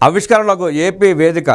ఆవిష్కరణలకు ఏపీ వేదిక.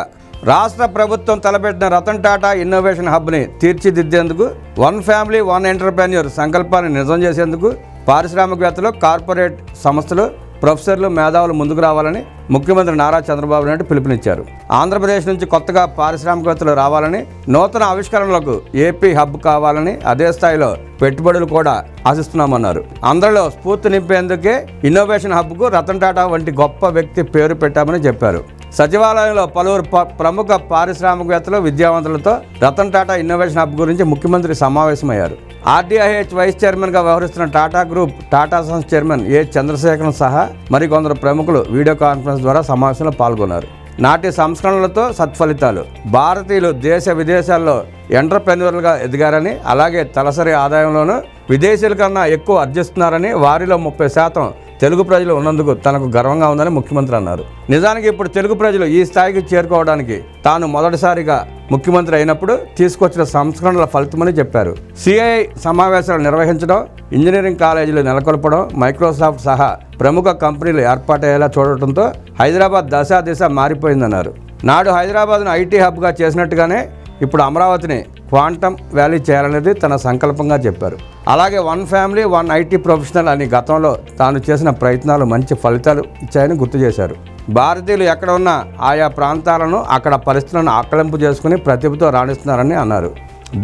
రాష్ట్ర ప్రభుత్వం తలపెట్టిన రతన్ టాటా ఇన్నోవేషన్ హబ్ని తీర్చిదిద్దేందుకు వన్ ఫ్యామిలీ వన్ ఎంటర్ప్రెన్యూర్ సంకల్పాన్ని నిజం చేసేందుకు పారిశ్రామికవేత్తలు, కార్పొరేట్ సంస్థలు, ప్రొఫెసర్లు, మేధావులు ముందుకు రావాలని ముఖ్యమంత్రి నారా చంద్రబాబు నాయుడు పిలుపునిచ్చారు. ఆంధ్రప్రదేశ్ నుంచి కొత్తగా పారిశ్రామికవేత్తలు రావాలని, నూతన ఆవిష్కరణలకు ఏపీ హబ్ కావాలని, అదే స్థాయిలో పెట్టుబడులు కూడా ఆశిస్తున్నామన్నారు. అందరిలో స్ఫూర్తి నింపేందుకే ఇన్నోవేషన్ హబ్కు రతన్ టాటా వంటి గొప్ప వ్యక్తి పేరు పెట్టామని చెప్పారు. సచివాలయంలో పలువురు ప్రముఖ పారిశ్రామికవేత్తలు, విద్యావంతులతో రతన్ టాటా ఇన్నోవేషన్ హబ్ గురించి ముఖ్యమంత్రి సమావేశమయ్యారు. ఆర్డీఐహెచ్ వైస్ చైర్మన్గా వ్యవహరిస్తున్న Tata group, Tata sons chairman A Chandrasekaran సహా మరికొందరు ప్రముఖులు వీడియో కాన్ఫరెన్స్ ద్వారా సమావేశంలో పాల్గొన్నారు. నాటి సంస్కరణలతో సత్ఫలితాలు. భారతీయులు దేశ విదేశాల్లో ఎంటర్ప్రెన్యూర్లుగా ఎదిగారని, అలాగే తలసరి ఆదాయంలోనూ విదేశీయుల కన్నా ఎక్కువ ఆర్జిస్తున్నారని, వారిలో 30% తెలుగు ప్రజలు ఉన్నందుకు తనకు గర్వంగా ఉందని ముఖ్యమంత్రి అన్నారు. నిజానికి ఇప్పుడు తెలుగు ప్రజలు ఈ స్థాయికి చేరుకోవడానికి తాను మొదటిసారిగా ముఖ్యమంత్రి అయినప్పుడు తీసుకొచ్చిన సంస్కరణల ఫలితమని చెప్పారు. సిఐఐ సమావేశాలు నిర్వహించడం, ఇంజనీరింగ్ కాలేజీలు నెలకొల్పడం, మైక్రోసాఫ్ట్ సహా ప్రముఖ కంపెనీలు ఏర్పాటయ్యేలా చూడటంతో హైదరాబాద్ దశ మారిపోయిందన్నారు. నాడు హైదరాబాద్ను ఐటీ హబ్గా చేసినట్టుగానే ఇప్పుడు అమరావతిని క్వాంటమ్ వ్యాలీ చేయాలనేది తన సంకల్పంగా చెప్పారు. అలాగే one family one IT professional అని గతంలో తాను చేసిన ప్రయత్నాలు మంచి ఫలితాలు ఇచ్చాయని గుర్తు చేశారు. భారతీయులు ఎక్కడ ఉన్నా ఆయా ప్రాంతాలను, అక్కడ పరిస్థితులను ఆకలింపు చేసుకుని ప్రతిభతో రాణిస్తున్నారని అన్నారు.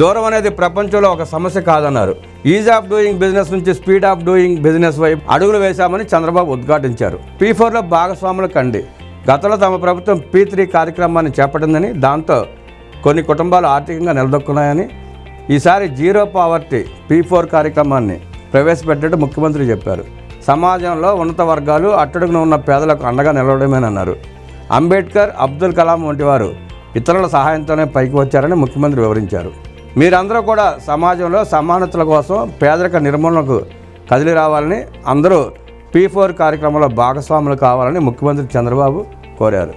దూరం అనేది ప్రపంచంలో ఒక సమస్య కాదన్నారు. ఈజ్ ఆఫ్ డూయింగ్ బిజినెస్ నుంచి స్పీడ్ ఆఫ్ డూయింగ్ బిజినెస్ వైపు అడుగులు వేశామని చంద్రబాబు ఉద్ఘాటించారు. P4లో భాగస్వాములు కండి. గతంలో తమ ప్రభుత్వం P3 కార్యక్రమాన్ని చేపట్టిందని, దాంతో కొన్ని కుటుంబాలు ఆర్థికంగా నిలదొక్కున్నాయని, ఈసారి జీరో పావర్టీ P4 కార్యక్రమాన్ని ప్రవేశపెట్టినట్టు ముఖ్యమంత్రి చెప్పారు. సమాజంలో ఉన్నత వర్గాలు, అట్టడుగున ఉన్న పేదలకు అండగా నిలవడమేనన్నారు. అంబేద్కర్, అబ్దుల్ కలాం వంటి వారు ఇతరుల సహాయంతోనే పైకి వచ్చారని ముఖ్యమంత్రి వివరించారు. మీరందరూ కూడా సమాజంలో సమానతల కోసం, పేదరిక నిర్మూలనకు కదిలి రావాలని, అందరూ P4 కార్యక్రమంలో భాగస్వాములు కావాలని ముఖ్యమంత్రి చంద్రబాబు కోరారు.